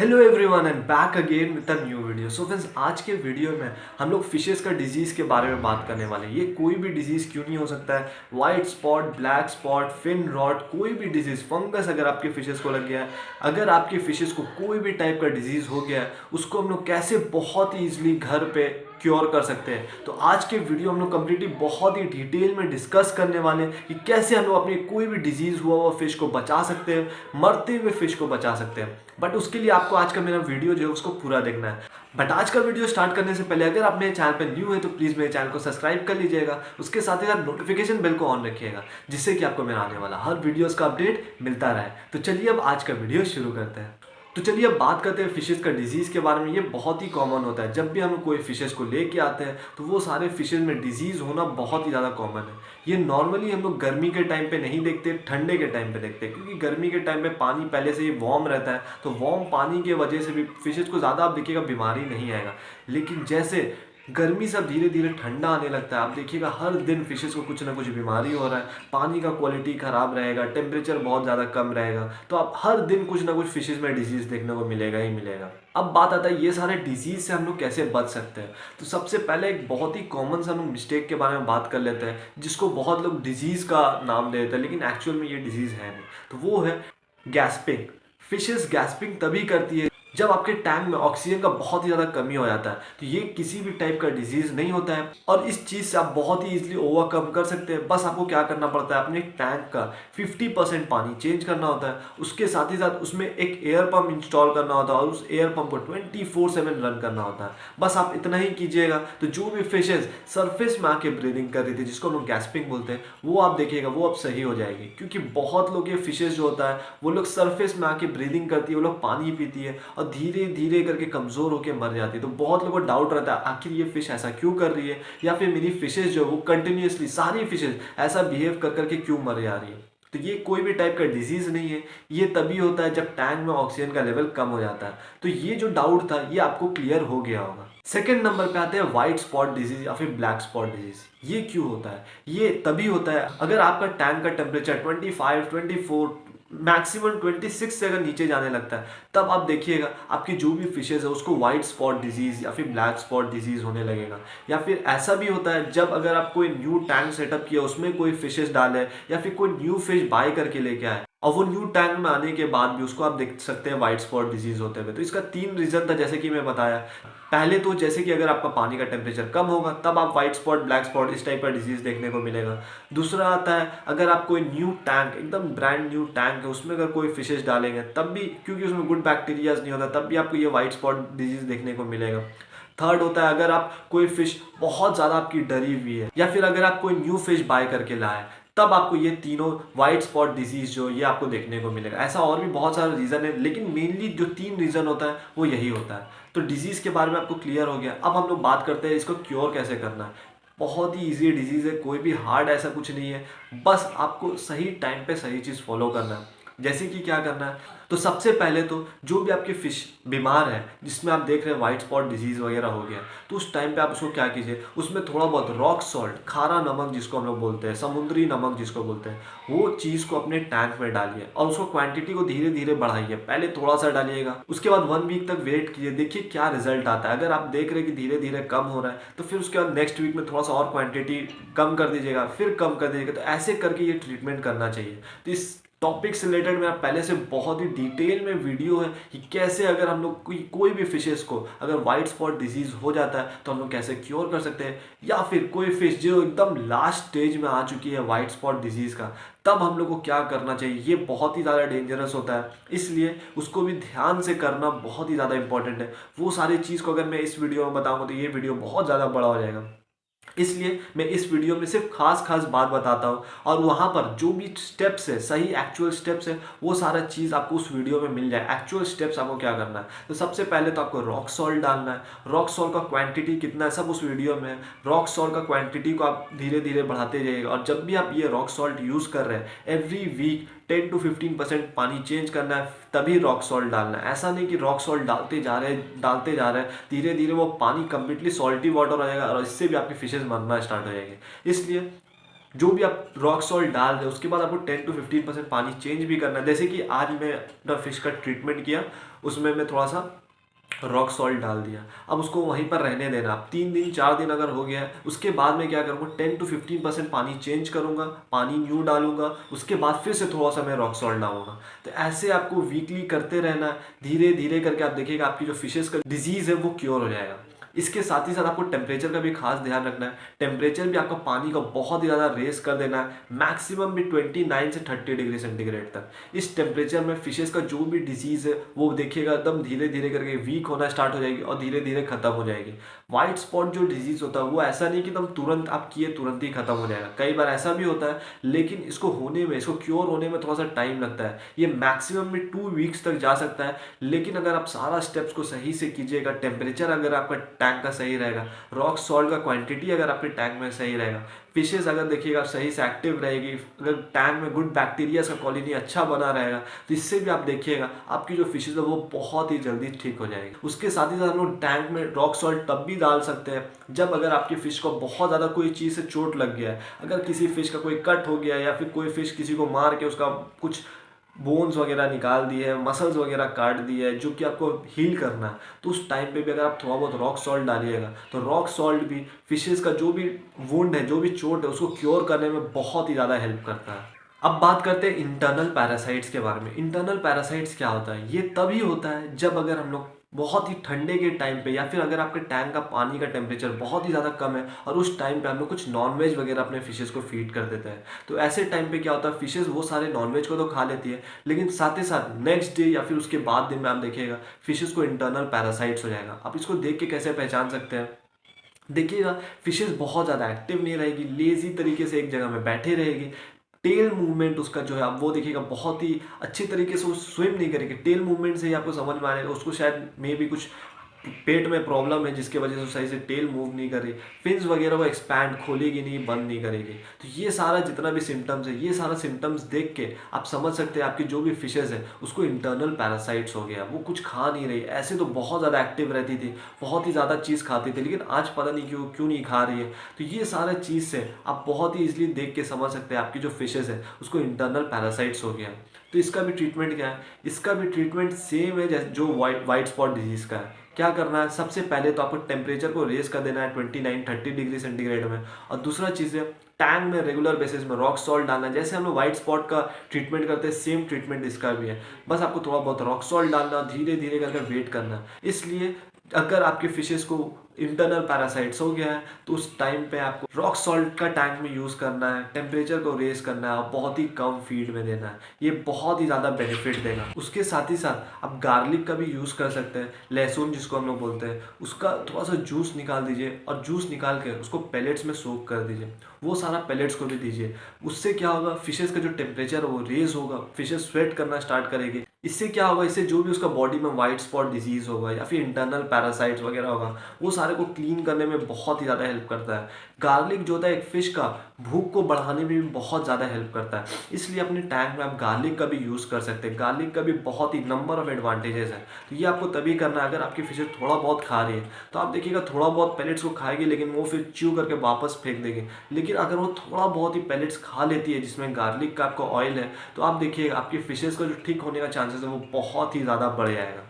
Hello everyone and back again with a new video. So friends, आज के video में हम लोग फिशेस का डिजीज़ के बारे में बात करने वाले हैं। ये कोई भी डिजीज़ क्यों नहीं हो सकता है, white spot, black spot, fin rot, कोई भी डिजीज़, फंगस अगर आपके फिशेस को लग गया है, अगर आपके फिशेस को कोई भी टाइप का डिजीज़ हो गया है, उसको हम लोग कैसे बहुत ही ईजिली घर पे क्योर कर सकते हैं। तो आज के वीडियो हम लोग कम्प्लीटली बहुत ही डिटेल में डिस्कस करने वाले हैं कि कैसे हम लोग अपने कोई भी डिजीज़ हुआ फिश को बचा सकते हैं, मरते हुए फिश को बचा सकते हैं। बट उसके लिए आपको आज का मेरा वीडियो जो है उसको पूरा देखना है। बट आज का वीडियो स्टार्ट करने से पहले अगर आप मेरे चैनल पर न्यू है तो प्लीज़ मेरे चैनल को सब्सक्राइब कर लीजिएगा। उसके साथ ही साथ नोटिफिकेशन बेल को ऑन रखिएगा, जिससे कि आपको मेरा आने वाला हर वीडियोस का अपडेट मिलता रहे। तो चलिए अब आज का वीडियो शुरू करते हैं। तो चलिए अब बात करते हैं फिशेज़ का डिजीज़ के बारे में। ये बहुत ही कॉमन होता है, जब भी हम कोई फिशेज़ को लेके आते हैं तो वो सारे फिशेज़ में डिजीज़ होना बहुत ही ज़्यादा कॉमन है। ये नॉर्मली हम लोग गर्मी के टाइम पे नहीं देखते, ठंडे के टाइम पे देखते हैं, क्योंकि गर्मी के टाइम पे पानी पहले से ही वार्म रहता है, तो वार्म पानी की वजह से भी फिशेज़ को ज़्यादा आप देखिएगा बीमारी नहीं आएगा। लेकिन जैसे गर्मी से अब धीरे धीरे ठंडा आने लगता है, आप देखिएगा हर दिन फिशेज़ को कुछ ना कुछ बीमारी हो रहा है, पानी का क्वालिटी ख़राब रहेगा, टेम्परेचर बहुत ज़्यादा कम रहेगा, तो आप हर दिन कुछ ना कुछ फिशेज़ में डिजीज़ देखने को मिलेगा ही मिलेगा। अब बात आता है ये सारे डिजीज़ से हम लोग कैसे बच सकते हैं। तो सबसे पहले एक बहुत ही कॉमन सा हम लोग मिस्टेक के बारे में बात कर लेते हैं, जिसको बहुत लोग डिजीज़ का नाम दे देते हैं, लेकिन एक्चुअल में ये डिजीज़ है नहीं। तो वो है गैस्पिंग। फिशेज़ गैस्पिंग तभी करती है जब आपके टैंक में ऑक्सीजन का बहुत ही ज़्यादा कमी हो जाता है। तो ये किसी भी टाइप का डिजीज़ नहीं होता है और इस चीज़ से आप बहुत ही ईजिली ओवरकम कर सकते हैं। बस आपको क्या करना पड़ता है, अपने टैंक का 50% पानी चेंज करना होता है, उसके साथ ही साथ उसमें एक एयर पंप इंस्टॉल करना होता है और उस एयर पंप को 24/7 रन करना होता है। बस आप इतना ही कीजिएगा, तो जो भी फिशेज़ सरफेस में आके ब्रीदिंग कर रही थी, जिसको हम लोग गैस्पिंग बोलते हैं, वो आप देखिएगा वो अब सही हो जाएगी। क्योंकि बहुत लोग ये फिशेज़ जो होता है वो लोग सरफेस में आके ब्रीदिंग करती है, वो लोग पानी पीती है और धीरे धीरे करके कमज़ोर होकर मर जाती है। तो बहुत लोगों को डाउट रहता है आखिर ये फिश ऐसा क्यों कर रही है, या फिर मेरी फिशेज़ जो वो कंटिन्यूसली सारी फिशेज़ ऐसा बिहेव कर करके क्यों मर जा रही है। तो ये कोई भी टाइप का डिजीज़ नहीं है, ये तभी होता है जब टैंक में ऑक्सीजन का लेवल कम हो जाता है। तो ये जो डाउट था ये आपको क्लियर हो गया होगा। सेकेंड नंबर पे आते हैं व्हाइट स्पॉट डिजीज या फिर ब्लैक स्पॉट डिजीज। ये क्यों होता है? ये तभी होता है अगर आपका टैंक का टेम्परेचर 25, 24, मैक्सिमम 26 से अगर नीचे जाने लगता है, तब आप देखिएगा आपकी जो भी फिशेज़ है उसको वाइट स्पॉट डिजीज़ या फिर ब्लैक स्पॉट डिजीज़ होने लगेगा। या फिर ऐसा भी होता है जब अगर आप कोई न्यू टैंक सेटअप किया, उसमें कोई फिशेज़ डाले या फिर कोई न्यू फिश बाय करके लेके आए और वो न्यू टैंक में आने के बाद भी उसको आप देख सकते हैं वाइट स्पॉट डिजीज़ होते हुए। तो इसका 3 रीज़न था, जैसे कि मैं बताया। पहले तो जैसे कि अगर आपका पानी का टेम्परेचर कम होगा तब आप व्हाइट स्पॉट, ब्लैक स्पॉट इस टाइप का डिजीज़ देखने को मिलेगा। दूसरा आता है अगर आप कोई न्यू टैंक, एकदम ब्रांड न्यू टैंक है, उसमें अगर कोई फिशेज़ डालेंगे तब भी, क्योंकि उसमें गुड बैक्टीरियाज नहीं होता, तब भी आपको ये व्हाइट स्पॉट डिजीज़ देखने को मिलेगा। थर्ड होता है अगर आप कोई फिश बहुत ज़्यादा आपकी डरी हुई है या फिर अगर आप कोई न्यू फिश बाय करके लाए, तब आपको ये तीनों वाइट स्पॉट डिजीज़ जो ये आपको देखने को मिलेगा। ऐसा और भी बहुत सारा रीज़न है, लेकिन मेनली जो 3 रीज़न होता है वो यही होता है। तो डिजीज़ के बारे में आपको क्लियर हो गया। अब हम लोग बात करते हैं इसको क्योर कैसे करना है। बहुत ही ईजी डिजीज़ है, कोई भी हार्ड ऐसा कुछ नहीं है, बस आपको सही टाइम पे सही चीज़ फॉलो करना है। जैसे कि क्या करना है, तो सबसे पहले तो जो भी आपकी फ़िश बीमार है, जिसमें आप देख रहे हैं वाइट स्पॉट डिजीज़ वगैरह हो गया, तो उस टाइम पे आप उसको क्या कीजिए, उसमें थोड़ा बहुत रॉक सॉल्ट, खारा नमक जिसको हम लोग बोलते हैं, समुद्री नमक जिसको बोलते हैं, वो चीज़ को अपने टैंक में डालिए और उसको क्वांटिटी को धीरे धीरे बढ़ाइए। पहले थोड़ा सा डालिएगा, उसके बाद 1 वीक तक वेट कीजिए, देखिए क्या रिजल्ट आता है। अगर आप देख रहे हैं कि धीरे धीरे कम हो रहा है, तो फिर उसके बाद नेक्स्ट वीक में थोड़ा सा और क्वांटिटी कम कर दीजिएगा, फिर कम कर दीजिएगा। तो ऐसे करके ये ट्रीटमेंट करना चाहिए। तो इस टॉपिक से रिलेटेड मेरा पहले से बहुत ही डिटेल में वीडियो है कि कैसे अगर हम लोग कोई भी फिशेस को अगर वाइट स्पॉट डिजीज़ हो जाता है तो हम लोग कैसे क्योर कर सकते हैं, या फिर कोई फिश जो एकदम लास्ट स्टेज में आ चुकी है वाइट स्पॉट डिजीज़ का, तब हम लोग को क्या करना चाहिए। ये बहुत ही ज़्यादा डेंजरस होता है, इसलिए उसको भी ध्यान से करना बहुत ही ज़्यादा इंपॉर्टेंट है। वो सारी चीज़ को अगर मैं इस वीडियो में बताऊँगा तो ये वीडियो बहुत ज़्यादा बड़ा हो जाएगा, इसलिए मैं इस वीडियो में सिर्फ खास बात बताता हूँ और वहाँ पर जो भी स्टेप्स है, सही एक्चुअल स्टेप्स है, वो सारा चीज़ आपको उस वीडियो में मिल जाए। एक्चुअल स्टेप्स आपको क्या करना है, तो सबसे पहले तो आपको रॉक सॉल्ट डालना है। रॉक सॉल्ट का क्वांटिटी कितना है सब उस वीडियो में है। रॉक सॉल्ट का क्वांटिटी को आप धीरे धीरे बढ़ाते जाइएगा और जब भी आप ये रॉक सॉल्ट यूज़ कर रहे हैं, एवरी वीक 10 to 15% पानी चेंज करना है, तभी रॉक सॉल्ट डालना है। ऐसा नहीं कि रॉक सॉल्ट डालते जा रहे हैं, धीरे धीरे वो पानी कम्प्लीटली सॉल्टी वाटर हो जाएगा और इससे भी आपकी फिशेज मरना स्टार्ट हो जाएंगे। इसलिए जो भी आप रॉक सॉल्ट डाल रहे हो उसके बाद आपको 10 to 15% पानी चेंज भी करना है। जैसे कि आज मैं अपना फिश का ट्रीटमेंट किया, उसमें मैं थोड़ा सा रॉक सॉल्ट डाल दिया। अब उसको वहीं पर रहने देना। आप 3 दिन 4 दिन अगर हो गया है, उसके बाद में क्या करूँगा, 10 to 15% पानी चेंज करूँगा, पानी न्यू डालूंगा, उसके बाद फिर से थोड़ा सा मैं रॉक सॉल्ट डालूंगा। तो ऐसे आपको वीकली करते रहना है। धीरे धीरे करके आप देखिएगा आपकी जो फिशेस का डिजीज़ है वो क्योर हो जाएगा। इसके साथ ही साथ आपको टेम्परेचर का भी खास ध्यान रखना है। टेम्परेचर भी आपका पानी का बहुत ही ज़्यादा रेस कर देना है, मैक्सिमम भी 29 से 30 डिग्री सेंटीग्रेड तक। इस टेम्परेचर में फिशेस का जो भी डिजीज़ है वो देखिएगा एकदम धीरे धीरे करके वीक होना स्टार्ट हो जाएगी और धीरे धीरे खत्म हो जाएगी। वाइट स्पॉट जो डिजीज़ होता है वो ऐसा नहीं कि एकदम तुरंत आप किए तुरंत ही खत्म हो जाएगा, कई बार ऐसा भी होता है, लेकिन इसको होने में, इसको क्योर होने में थोड़ा सा टाइम लगता है। ये मैक्सिमम में 2 वीक्स तक जा सकता है। लेकिन अगर आप सारा स्टेप्स को सही से कीजिएगा, टेम्परेचर अगर आपका टैंक का सही रहेगा, रॉक सॉल्ट का क्वांटिटी अगर आपके टैंक में सही रहेगा, फिशेस अगर देखिएगा सही से एक्टिव रहेगी, अगर टैंक में गुड बैक्टीरिया का कॉलोनी अच्छा बना रहेगा, तो इससे भी आप देखिएगा आपकी जो फिशेस है वो बहुत ही जल्दी ठीक हो जाएगी। उसके साथ ही साथ हम लोग टैंक में रॉक सॉल्ट तब भी डाल सकते हैं जब अगर आपकी फिश को बहुत ज़्यादा कोई चीज़ से चोट लग गया है। अगर किसी फिश का कोई कट हो गया है या फिर कोई फिश किसी को मार के उसका कुछ बोन्स वगैरह निकाल दिए है, मसल्स वगैरह काट दिए है, जो कि आपको हील करना है, तो उस टाइम पे भी अगर आप थोड़ा बहुत रॉक सॉल्ट डालिएगा तो रॉक सॉल्ट भी फिशेस का जो भी वुंड है, जो भी चोट है, उसको क्योर करने में बहुत ही ज़्यादा हेल्प करता है। अब बात करते हैं इंटरनल पैरासाइट्स के बारे में। इंटरनल पैरासाइट्स क्या होता है? ये तभी होता है जब अगर हम लोग बहुत ही ठंडे के टाइम पे या फिर अगर आपके टैंक का पानी का टेम्परेचर बहुत ही ज़्यादा कम है और उस टाइम पे हम लोग कुछ नॉनवेज वगैरह अपने फिशेस को फीड कर देते हैं, तो ऐसे टाइम पे क्या होता है, फिशेस वो सारे नॉनवेज को तो खा लेती है, लेकिन साथ ही साथ नेक्स्ट डे या फिर उसके बाद दिन में आप देखिएगा फिशेस को इंटरनल पैरासाइट्स हो जाएगा। आप इसको देख के कैसे पहचान सकते हैं? देखिएगा फिशेस बहुत ज़्यादा एक्टिव नहीं रहेगी, लेजी तरीके से एक जगह में बैठे रहेगी। टेल मूवमेंट उसका जो है आप वो देखिएगा बहुत ही अच्छी तरीके से वो स्विम नहीं करेगी। टेल मूवमेंट से ही आपको समझ में आएगा उसको शायद मे भी कुछ पेट में प्रॉब्लम है जिसके वजह से सही से टेल मूव नहीं कर रही, फिन्स वगैरह वो एक्सपैंड खोलेगी नहीं, बंद नहीं करेगी। तो ये सारा जितना भी सिम्टम्स है, ये सारा सिम्टम्स देख के आप समझ सकते हैं आपकी जो भी फिशेज है उसको इंटरनल पैरासाइट्स हो गया, वो कुछ खा नहीं रही। ऐसे तो बहुत ज़्यादा एक्टिव रहती थी, बहुत ही ज़्यादा चीज़ खाती थी, लेकिन आज पता नहीं क्यों क्यों नहीं खा रही है। तो ये सारा चीज़ से आप बहुत ही ईजिली देख के समझ सकते हैं आपकी जो फिशेज है उसको इंटरनल पैरासाइट्स हो गया। तो इसका भी ट्रीटमेंट क्या है? इसका भी ट्रीटमेंट सेम है जैसे जो वाइट स्पॉट डिजीज़ का है। क्या करना है? सबसे पहले तो आपको टेम्परेचर को रेज कर देना है 29-30 डिग्री सेंटीग्रेड में। और दूसरा चीज़ है टैंक में रेगुलर बेसिस में रॉक सॉल्ट डालना है। जैसे हम लोग वाइट स्पॉट का ट्रीटमेंट करते हैं, सेम ट्रीटमेंट इसका भी है। बस आपको थोड़ा बहुत रॉक सॉल्ट डालना, धीरे धीरे करके वेट करना है। इसलिए अगर आपके फिशेस को इंटरनल पैरासाइट्स हो गया है तो उस टाइम पे आपको रॉक सॉल्ट का टैंक में यूज़ करना है, टेम्परेचर को रेज करना है और बहुत ही कम फीड में देना है। ये बहुत ही ज़्यादा बेनिफिट देगा। उसके साथ ही साथ आप गार्लिक का भी यूज़ कर सकते हैं, लहसुन जिसको हम लोग बोलते हैं, उसका थोड़ा सा जूस निकाल दीजिए और जूस निकाल के उसको पेलेट्स में सोक कर दीजिए। वो सारा पेलेट्स को भी दीजिए। उससे क्या होगा, फिशेस का जो टेम्परेचर है वो रेज होगा, फिशेस स्वेट करना स्टार्ट करेगी। इससे क्या होगा, इससे जो भी उसका बॉडी में वाइट स्पॉट डिजीज़ होगा या फिर इंटरनल पैरासाइट्स वगैरह होगा, वो सारे को क्लीन करने में बहुत ही ज़्यादा हेल्प करता है। गार्लिक जो होता है एक फ़िश का भूख को बढ़ाने में भी बहुत ज़्यादा हेल्प करता है। इसलिए अपने टैंक में आप गार्लिक का भी यूज़ कर सकते हैं। गार्लिक का भी बहुत ही नंबर ऑफ एडवांटेजेस है। तो ये आपको तभी करना है अगर आपकी फिशेज थोड़ा बहुत खा रही है, तो आप देखिएगा थोड़ा बहुत पेलेट्स को खाएगी लेकिन वो फिर च्यू करके वापस फेंक देगी। लेकिन अगर वो थोड़ा बहुत ही पेलेट्स खा लेती है जिसमें गार्लिक का आपका ऑयल है, तो आप देखिएगा आपकी फिशेज का जो ठीक होने का चांसेस है वो बहुत ही ज़्यादा बढ़ जाएगा।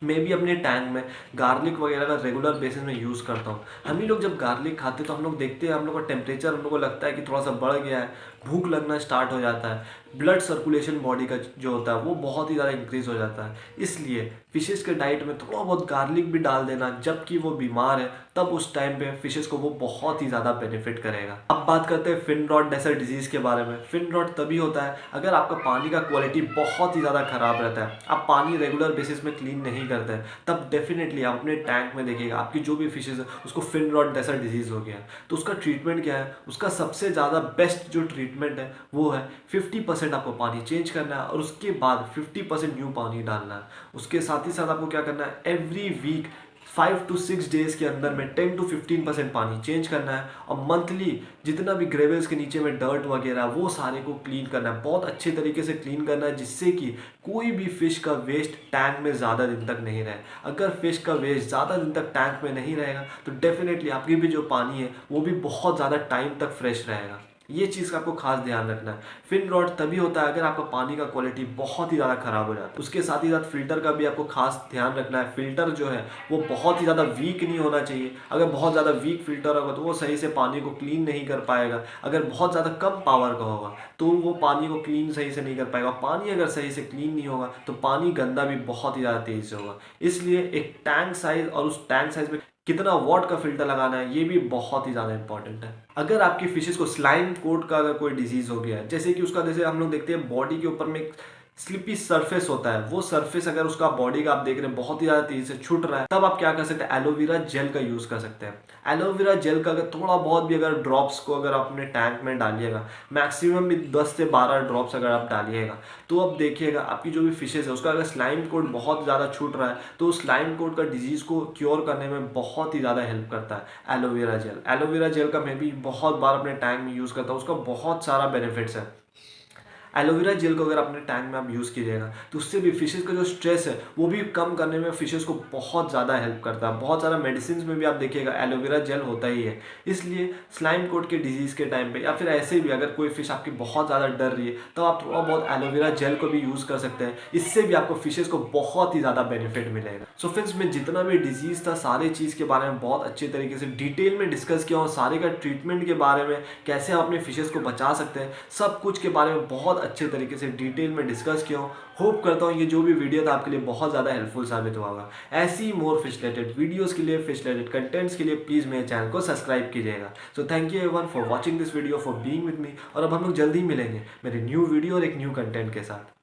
मैं भी अपने टैंक में गार्लिक वगैरह का रेगुलर बेसिस में यूज़ करता हूँ। हम ही लोग जब गार्लिक खाते हैं तो हम लोग देखते हैं हम लोग का टेम्परेचर हम लोग को लगता है कि थोड़ा सा बढ़ गया है, भूख लगना स्टार्ट हो जाता है, ब्लड सर्कुलेशन बॉडी का जो होता है वो बहुत ही ज़्यादा इंक्रीज़ हो जाता है। इसलिए फिशेस के डाइट में थोड़ा बहुत गार्लिक भी डाल देना जबकि वो बीमार है, तब उस टाइम पे फिशेस को वो बहुत ही ज़्यादा बेनिफिट करेगा। अब बात करते हैं फिन रॉट डेसर्ट डिजीज़ के बारे में। फिन रॉट तभी होता है अगर आपका पानी का क्वालिटी बहुत ही ज़्यादा ख़राब रहता है, आप पानी रेगुलर बेसिस में क्लीन नहीं करते हैं, तब डेफिनेटली आप अपने टैंक में देखिएगा आपकी जो भी फिशेज है उसको फिन रॉट डेसर्ट डिजीज़ हो गया है। तो उसका ट्रीटमेंट क्या है? उसका सबसे ज़्यादा बेस्ट जो ट्रीटमेंट है वो है 50% आपको पानी चेंज करना है और उसके बाद 50% न्यू पानी डालना है। उसके साथ ही साथ आपको क्या करना है, एवरी वीक 5 to 6 डेज़ के अंदर में 10 to 15% पानी चेंज करना है और मंथली जितना भी ग्रेवल्स के नीचे में डर्ट वगैरह वो सारे को क्लीन करना है, बहुत अच्छे तरीके से क्लीन करना है, जिससे कि कोई भी फिश का वेस्ट टैंक में ज़्यादा दिन तक नहीं रहे। अगर फिश का वेस्ट ज़्यादा दिन तक टैंक में नहीं रहेगा तो डेफिनेटली आपकी भी जो पानी है वो भी बहुत ज़्यादा टाइम तक फ्रेश रहेगा। ये चीज़ का आपको खास ध्यान रखना है। फिन रॉट तभी होता है अगर आपका पानी का क्वालिटी बहुत ही ज़्यादा खराब हो जाता है। उसके साथ ही साथ फिल्टर का भी आपको खास ध्यान रखना है। फिल्टर जो है वो बहुत ही ज़्यादा वीक नहीं होना चाहिए। अगर बहुत ज़्यादा वीक फिल्टर होगा तो वो सही से पानी को क्लीन नहीं कर पाएगा। अगर बहुत ज़्यादा कम पावर का होगा तो वो पानी को क्लीन सही से नहीं कर पाएगा। पानी अगर सही से क्लीन नहीं होगा तो पानी गंदा भी बहुत ही ज़्यादा तेज़ से होगा। इसलिए एक टैंक साइज और उस टैंक साइज में कितना वॉट का फिल्टर लगाना है ये भी बहुत ही ज़्यादा इंपॉर्टेंट है। अगर आपकी फिशेस को स्लाइम कोट का अगर कोई डिजीज़ हो गया है, जैसे कि उसका जैसे हम लोग देखते हैं बॉडी के ऊपर में एक स्लिपी सरफेस होता है, वो सरफेस अगर उसका बॉडी का आप देख रहे हैं बहुत ही ज़्यादा तेज़ी से छूट रहा है, तब आप क्या कर सकते हैं, एलोवेरा जेल का यूज़ कर सकते हैं। एलोवेरा जेल का अगर थोड़ा बहुत भी अगर ड्रॉप्स को अगर आप अपने टैंक में डालिएगा, मैक्सिमम भी 10 से 12 ड्रॉप्स अगर आप डालिएगा, तो अब देखिएगा आपकी जो भी फिशेज है उसका अगर स्लाइम कोट बहुत ज़्यादा छूट रहा है तो उस स्लाइम कोट का डिजीज़ को क्योर करने में बहुत ही ज़्यादा हेल्प करता है एलोवेरा जेल। एलोवेरा जेल का मैं भी बहुत बार अपने टैंक में यूज़ करता हूँ, उसका बहुत सारा बेनिफिट्स है। एलोवेरा जेल को अगर अपने टैंक में आप यूज़ कीजिएगा तो उससे भी फिशेस का जो स्ट्रेस है वो भी कम करने में फिशेस को बहुत ज़्यादा हेल्प करता है। बहुत सारा मेडिसिन में भी आप देखिएगा एलोवेरा जेल होता ही है। इसलिए स्लाइम कोट के डिजीज़ के टाइम पे या फिर ऐसे भी अगर कोई फिश आपकी बहुत ज़्यादा डर रही है तो आप थोड़ा बहुत एलोवेरा जेल को भी यूज़ कर सकते हैं। इससे भी आपको फिशेस को बहुत ही ज़्यादा बेनिफिट मिलेगा। सो फ्रेंड्स, मैं जितना भी डिजीज़ था सारे चीज़ के बारे में बहुत अच्छे तरीके से डिटेल में डिस्कस किया और सारे का ट्रीटमेंट के बारे में कैसे आप अपने फिशेस को बचा सकते हैं सब कुछ के बारे में बहुत अच्छे तरीके से डिटेल में डिस्कस किया हूँ। होप करता हूँ ये जो भी वीडियो था आपके लिए बहुत ज़्यादा हेल्पफुल साबित हुआ होगा। ऐसी मोर फिश रिलेटेड वीडियोस के लिए, फिश रिलेटेड कंटेंट्स के लिए प्लीज़ मेरे चैनल को सब्सक्राइब कीजिएगा। So thank you everyone for watching this video, for being with me. और अब हम लोग जल्दी मिलेंगे मेरे न्यू वीडियो और एक न्यू कंटेंट के साथ।